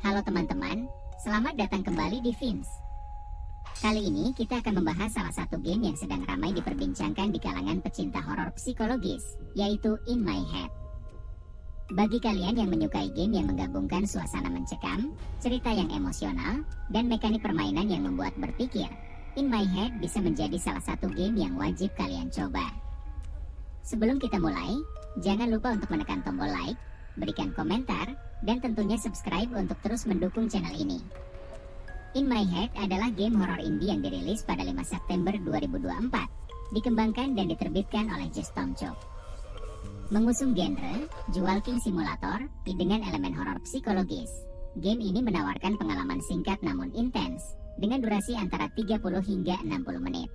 Halo teman-teman, selamat datang kembali di Fins. Kali ini kita akan membahas salah satu game yang sedang ramai diperbincangkan di kalangan pecinta horor psikologis, yaitu In My Head. Bagi kalian yang menyukai game yang menggabungkan suasana mencekam, cerita yang emosional, dan mekanik permainan yang membuat berpikir, In My Head bisa menjadi salah satu game yang wajib kalian coba. Sebelum kita mulai, jangan lupa untuk menekan tombol like, berikan komentar, dan tentunya subscribe untuk terus mendukung channel ini. In My Head adalah game horor indie yang dirilis pada 5 September 2024, dikembangkan dan diterbitkan oleh Just Tom Chok. Mengusung genre, Walking Simulator, dengan elemen horor psikologis. Game ini menawarkan pengalaman singkat namun intens, dengan durasi antara 30 hingga 60 menit.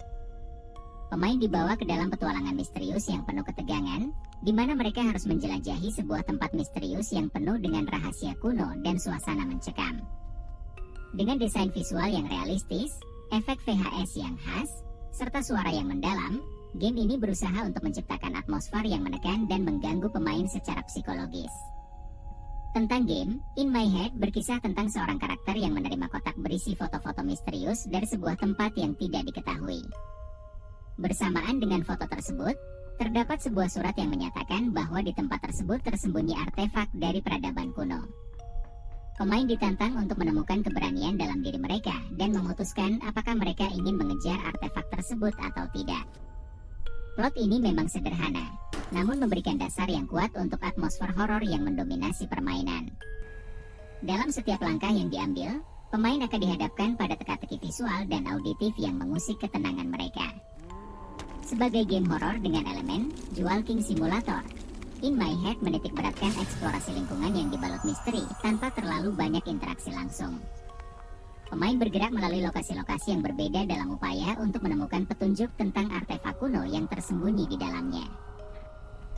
Pemain dibawa ke dalam petualangan misterius yang penuh ketegangan, di mana mereka harus menjelajahi sebuah tempat misterius yang penuh dengan rahasia kuno dan suasana mencekam. Dengan desain visual yang realistis, efek VHS yang khas, serta suara yang mendalam, game ini berusaha untuk menciptakan atmosfer yang menekan dan mengganggu pemain secara psikologis. Tentang game, In My Head berkisah tentang seorang karakter yang menerima kotak berisi foto-foto misterius dari sebuah tempat yang tidak diketahui. Bersamaan dengan foto tersebut, terdapat sebuah surat yang menyatakan bahwa di tempat tersebut tersembunyi artefak dari peradaban kuno. Pemain ditantang untuk menemukan keberanian dalam diri mereka dan memutuskan apakah mereka ingin mengejar artefak tersebut atau tidak. Plot ini memang sederhana, namun memberikan dasar yang kuat untuk atmosfer horor yang mendominasi permainan. Dalam setiap langkah yang diambil, pemain akan dihadapkan pada teka-teki visual dan auditif yang mengusik ketenangan mereka. Sebagai game horor dengan elemen Walking Simulator, In My Head menitikberatkan eksplorasi lingkungan yang dibalut misteri tanpa terlalu banyak interaksi langsung. Pemain bergerak melalui lokasi-lokasi yang berbeda dalam upaya untuk menemukan petunjuk tentang artefak kuno yang tersembunyi di dalamnya.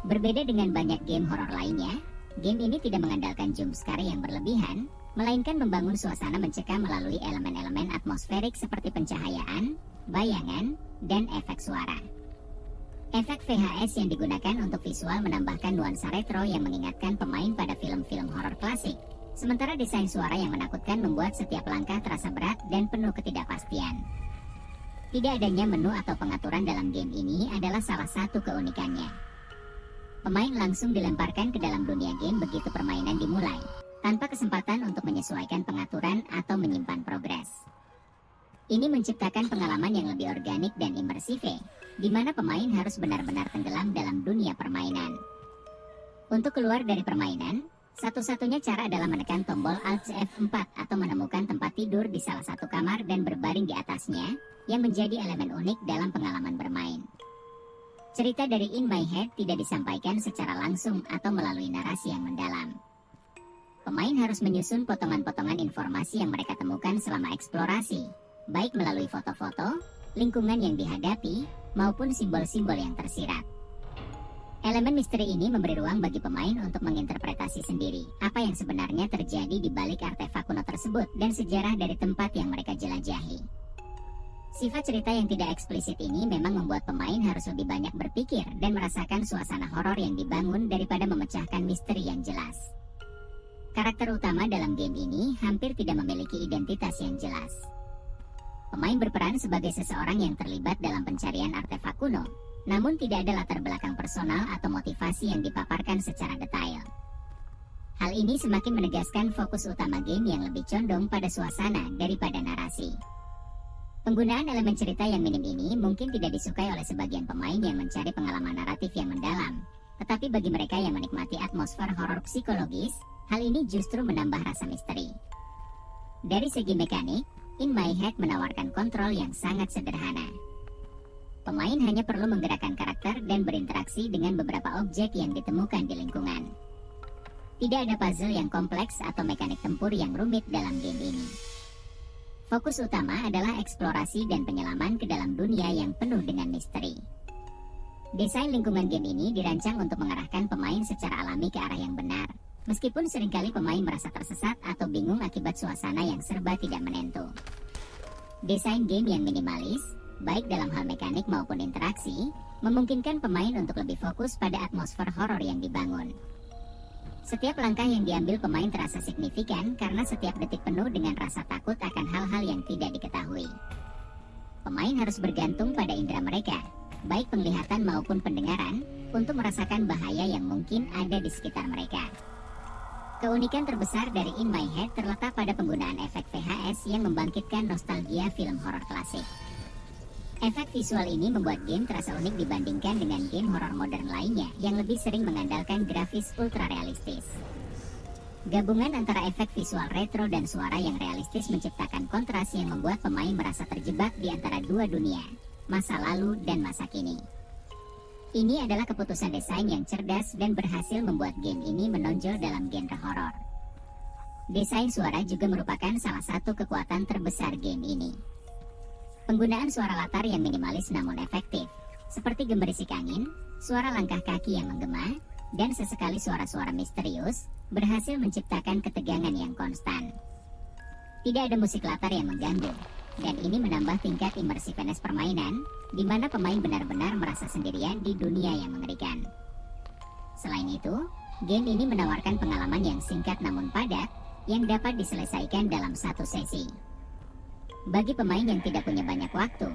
Berbeda dengan banyak game horor lainnya, game ini tidak mengandalkan jumpscare yang berlebihan, melainkan membangun suasana mencekam melalui elemen-elemen atmosferik seperti pencahayaan, bayangan, dan efek suara. Efek VHS yang digunakan untuk visual menambahkan nuansa retro yang mengingatkan pemain pada film-film horor klasik. Sementara desain suara yang menakutkan membuat setiap langkah terasa berat dan penuh ketidakpastian. Tidak adanya menu atau pengaturan dalam game ini adalah salah satu keunikannya. Pemain langsung dilemparkan ke dalam dunia game begitu permainan dimulai, tanpa kesempatan untuk menyesuaikan pengaturan atau menyimpan progres. Ini menciptakan pengalaman yang lebih organik dan imersif, di mana pemain harus benar-benar tenggelam dalam dunia permainan. Untuk keluar dari permainan, satu-satunya cara adalah menekan tombol Alt F4 atau menemukan tempat tidur di salah satu kamar dan berbaring di atasnya, yang menjadi elemen unik dalam pengalaman bermain. Cerita dari In My Head tidak disampaikan secara langsung atau melalui narasi yang mendalam. Pemain harus menyusun potongan-potongan informasi yang mereka temukan selama eksplorasi, baik melalui foto-foto, lingkungan yang dihadapi, maupun simbol-simbol yang tersirat. Elemen misteri ini memberi ruang bagi pemain untuk menginterpretasi sendiri apa yang sebenarnya terjadi di balik artefak kuno tersebut dan sejarah dari tempat yang mereka jelajahi. Sifat cerita yang tidak eksplisit ini memang membuat pemain harus lebih banyak berpikir dan merasakan suasana horor yang dibangun daripada memecahkan misteri yang jelas. Karakter utama dalam game ini hampir tidak memiliki identitas yang jelas. Pemain berperan sebagai seseorang yang terlibat dalam pencarian artefak kuno, namun tidak ada latar belakang personal atau motivasi yang dipaparkan secara detail. Hal ini semakin menegaskan fokus utama game yang lebih condong pada suasana daripada narasi. Penggunaan elemen cerita yang minim ini mungkin tidak disukai oleh sebagian pemain yang mencari pengalaman naratif yang mendalam, tetapi bagi mereka yang menikmati atmosfer horor psikologis, hal ini justru menambah rasa misteri. Dari segi mekanik, In My Head menawarkan kontrol yang sangat sederhana. Pemain hanya perlu menggerakkan karakter dan berinteraksi dengan beberapa objek yang ditemukan di lingkungan. Tidak ada puzzle yang kompleks atau mekanik tempur yang rumit dalam game ini. Fokus utama adalah eksplorasi dan penyelaman ke dalam dunia yang penuh dengan misteri. Desain lingkungan game ini dirancang untuk mengarahkan pemain secara alami ke arah yang benar, meskipun seringkali pemain merasa tersesat atau bingung akibat suasana yang serba tidak menentu. Desain game yang minimalis, baik dalam hal mekanik maupun interaksi, memungkinkan pemain untuk lebih fokus pada atmosfer horor yang dibangun. Setiap langkah yang diambil pemain terasa signifikan karena setiap detik penuh dengan rasa takut akan hal-hal yang tidak diketahui. Pemain harus bergantung pada indera mereka, baik penglihatan maupun pendengaran, untuk merasakan bahaya yang mungkin ada di sekitar mereka. Keunikan terbesar dari In My Head terletak pada penggunaan efek VHS yang membangkitkan nostalgia film horor klasik. Efek visual ini membuat game terasa unik dibandingkan dengan game horor modern lainnya yang lebih sering mengandalkan grafis ultra realistis. Gabungan antara efek visual retro dan suara yang realistis menciptakan kontras yang membuat pemain merasa terjebak di antara dua dunia, masa lalu dan masa kini. Ini adalah keputusan desain yang cerdas dan berhasil membuat game ini menonjol dalam genre horor. Desain suara juga merupakan salah satu kekuatan terbesar game ini. Penggunaan suara latar yang minimalis namun efektif, seperti gemerisik angin, suara langkah kaki yang menggema, dan sesekali suara-suara misterius, berhasil menciptakan ketegangan yang konstan. Tidak ada musik latar yang mengganggu, dan ini menambah tingkat imersiveness permainan, di mana pemain benar-benar merasa sendirian di dunia yang mengerikan. Selain itu, game ini menawarkan pengalaman yang singkat namun padat, yang dapat diselesaikan dalam satu sesi. Bagi pemain yang tidak punya banyak waktu,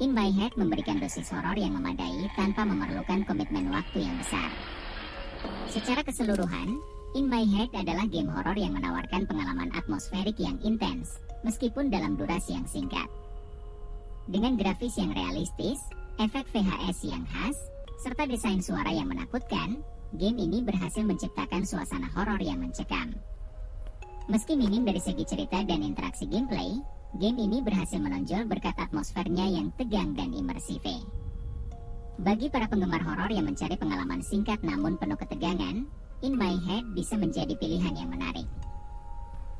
In My Head memberikan dosis horor yang memadai tanpa memerlukan komitmen waktu yang besar. Secara keseluruhan, In My Head adalah game horor yang menawarkan pengalaman atmosferik yang intens, meskipun dalam durasi yang singkat. Dengan grafis yang realistis, efek VHS yang khas, serta desain suara yang menakutkan, game ini berhasil menciptakan suasana horor yang mencekam. Meski minim dari segi cerita dan interaksi gameplay, game ini berhasil menonjol berkat atmosfernya yang tegang dan imersif. Bagi para penggemar horor yang mencari pengalaman singkat namun penuh ketegangan, In My Head bisa menjadi pilihan yang menarik.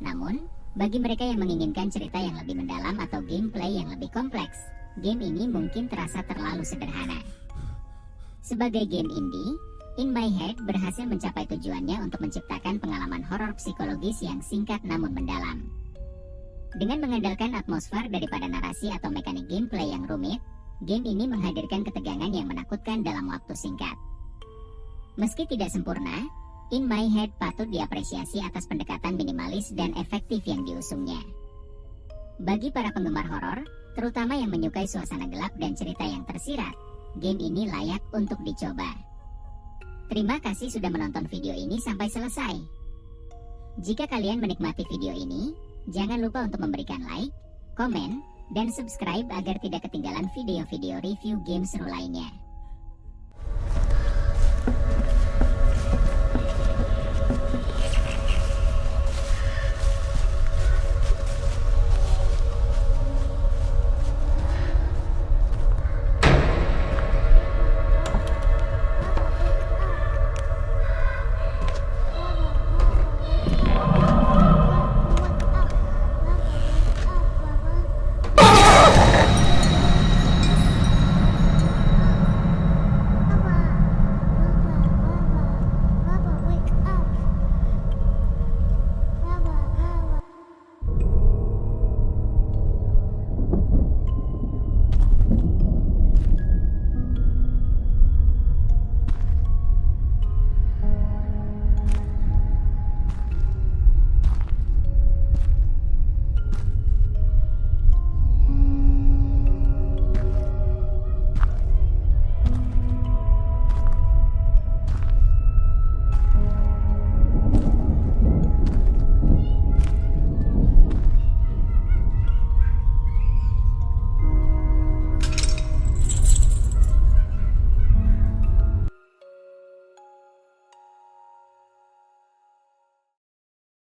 Namun, bagi mereka yang menginginkan cerita yang lebih mendalam atau gameplay yang lebih kompleks, game ini mungkin terasa terlalu sederhana. Sebagai game indie, In My Head berhasil mencapai tujuannya untuk menciptakan pengalaman horor psikologis yang singkat namun mendalam. Dengan mengandalkan atmosfer daripada narasi atau mekanik gameplay yang rumit, game ini menghadirkan ketegangan yang menakutkan dalam waktu singkat. Meski tidak sempurna, In My Head patut diapresiasi atas pendekatan minimalis dan efektif yang diusungnya. Bagi para penggemar horor, terutama yang menyukai suasana gelap dan cerita yang tersirat, game ini layak untuk dicoba. Terima kasih sudah menonton video ini sampai selesai. Jika kalian menikmati video ini, jangan lupa untuk memberikan like, komen, dan subscribe agar tidak ketinggalan video-video review game seru lainnya.